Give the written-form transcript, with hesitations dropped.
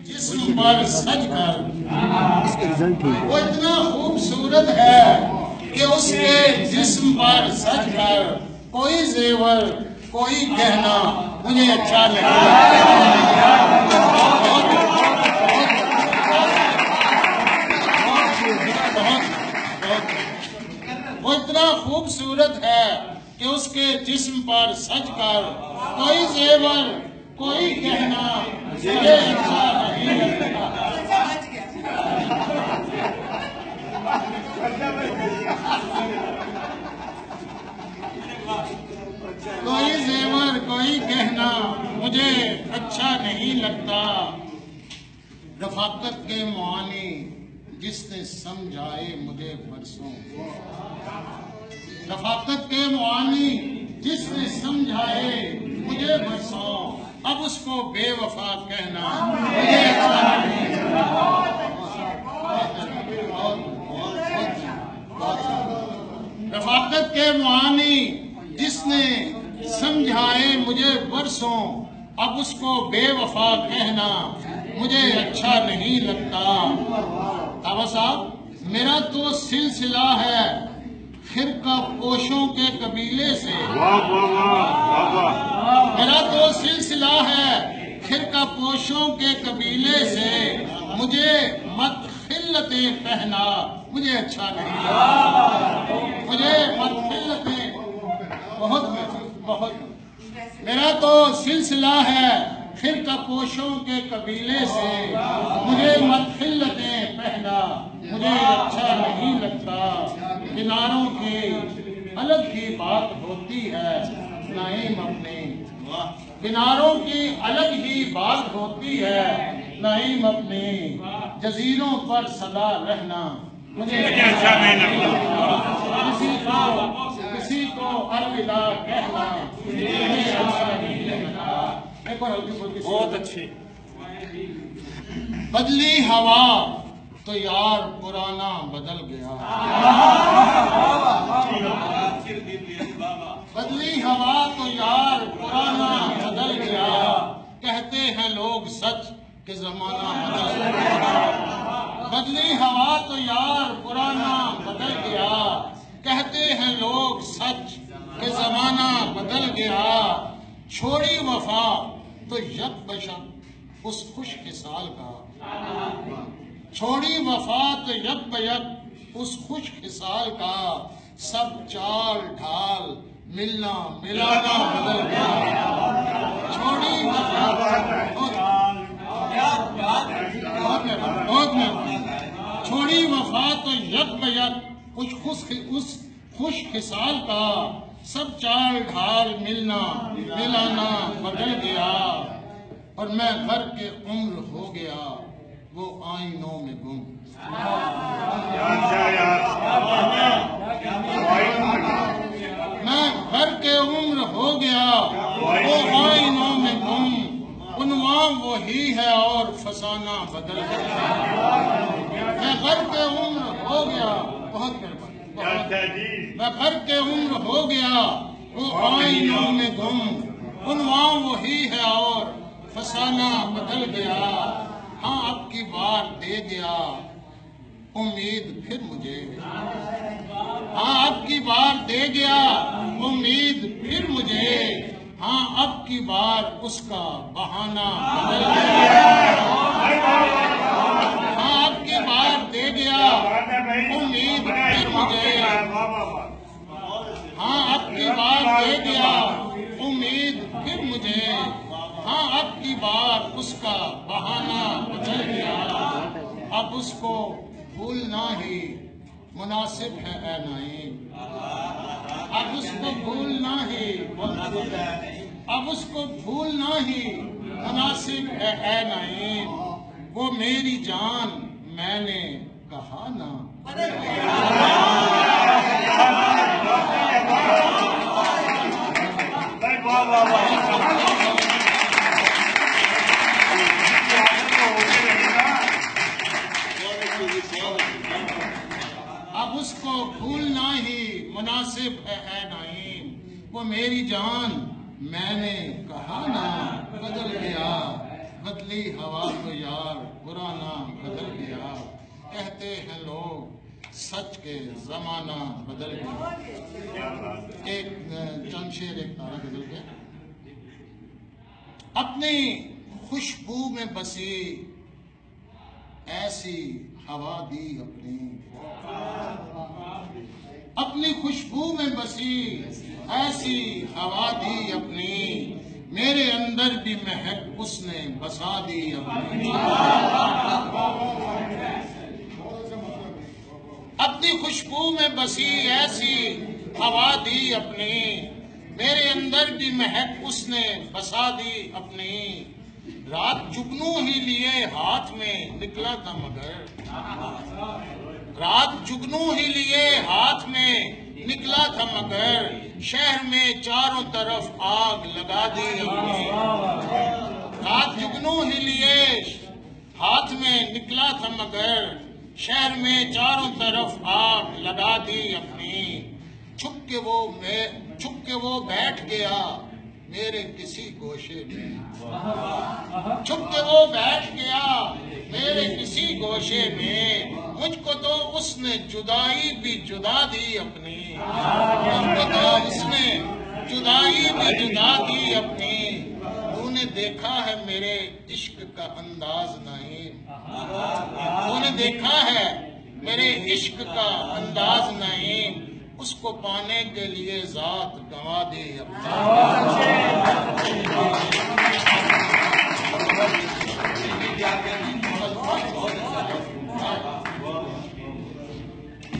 جسم پر سج کر وہ اتنا خوبصورت ہے کہ اس کے جسم پر سج کر کوئی زیور کوئی گہنا مجھے اچھا وہ اتنا خوبصورت ہے کہ اس کے جسم پر سج کر کوئی زیور کوئی گہنا مجھے اچھا نہیں لگتا۔ کوئی زیور کوئی گہنا مجھے اچھا نہیں لگتا۔ رفاقت کے معانی جس نے سمجھائے مجھے برسوں، رفاقت کے معانی جس نے سمجھائے مجھے برسوں، اب اس کو بے وفا کہنا مجھے اچھا نہیں لگتا۔ رفاقت کے معانی جس نے سمجھائے مجھے برسوں، اب اس کو بے وفا کہنا مجھے اچھا نہیں لگتا۔ بابا صاحب، میرا تو سلسلہ ہے خرقہ پوشوں کے قبیلے سے، میرا تو سلسلہ ہے خرقہ پوشوں کے قبیلے سے، مجھے مت خلتیں پہنا مجھے اچھا نہیں لگتا۔ مجھے مت خلتیں بہت میرا تو سلسلہ ہے خرقہ پوشوں کے قبیلے سے، مجھے مت خلتیں پہنا مجھے اچھا نہیں لگتا۔ کناروں کی الگ ہی بات ہوتی ہے نعیم اپنی، کناروں کی الگ ہی بات ہوتی ہے نعیم اپنی، جزیروں پر سدا رہنا مجھے اچھا نہیں لگتا۔ کسی کو الوداع کہنا مجھے اچھا نہیں لگتا۔ بہت اچھی۔ بدلی ہوا تو یار پرانا بدل گیا، بدلی ہوا تو یار پرانا بدل گیا، کہتے ہیں لوگ سچ کہ زمانہ بدل گیا۔ بدلی ہوا تو یار پرانا بدل گیا، کہتے ہیں لوگ سچ کہ زمانہ بدل گیا، چھوڑی وفا تو یک بشک اس خوش خصال کا، چھوڑی وفا تو یک بیک اس خوش خصال کا، سب چال ڈھال ملنا ملانا بدل گیا، چھوڑی چھوڑی وفا تو یک بیک اس خوش خصال کا، سب چال ڈھال ملنا ملانا بدل گیا، اور میں گھر کے عمر ہو گیا وہ آئینوں میں گم، میں گھر کے عمر ہو گیا وہ آئینوں میں گم، عنوان وہی ہے اور فسانہ بدل گیا، میں گھر کے عمر ہو گیا، میں گھر کے عمر ہو گیا وہ آئینوں میں گم، عنوان وہی ہے اور فسانہ بدل گیا، ہاں اب کی بار دے گیا امید پھر مجھے، ہاں اب کی بار دے گیا امید پھر مجھے، ہاں اب کی بار اس کا بہانہ بدل گیا، ہاں اب کی بار دے گیا امید پھر مجھے، ہاں اب کی بار دے گیا امید پھر مجھے، ہاں اب کی بار اس کا بہانہ بدل گیا، اب اس کو بھولنا ہی مناسب ہے اے نعیم، اب اس کو بھولنا ہی اب اس کو بھولنا ہی مناسب ہے اے نعیم، وہ میری جان میں نے کہا نا، اب اس کو بھولنا ہی مناسب ہے اے نعیم، وہ میری جان میں نے کہا نا بدل گیا، بدلی ہوا تو یار پرانا بدل گیا، کہتے ہیں لوگ سچ کے زمانہ بدل گیا۔ ایک چند شعر ایک تارا بدل گیا۔ اپنی خوشبو میں بسی ایسی ہوا دی اپنی، اپنی خوشبو میں بسی ایسی ہوا دی اپنی، میرے اندر بھی مہک اس نے بسا دی اپنی۔ اپنی خوشبو میں بسی ایسی ہوا دی اپنی، میرے اندر بھی مہک اس نے بسا دی اپنی۔ رات جگنوں ہی لیے ہاتھ میں نکلا تھا مگر، رات جگنوں ہی لیے ہاتھ میں نکلا تھا مگر، شہر میں چاروں طرف آگ لگا دی اپنی۔ رات جگنوں ہی لیے ہاتھ میں نکلا تھا مگر، شہر میں چاروں طرف آگ لگا دی اپنی۔ چھپ کے وہ بیٹھ گیا میرے کسی گوشے میں، چھپ کے وہ بیٹھ گیا میرے کسی گوشے میں، مجھ کو تو اس نے جدائی بھی جدا دی اپنی، مجھ کو تو اس نے جدائی بھی جدا دی اپنی۔ تو نے دیکھا ہے میرے عشق کا انداز نعیم، تو نے دیکھا ہے میرے عشق کا انداز نعیم، اس کو پانے کے لیے ذات گنوا دی اپنی۔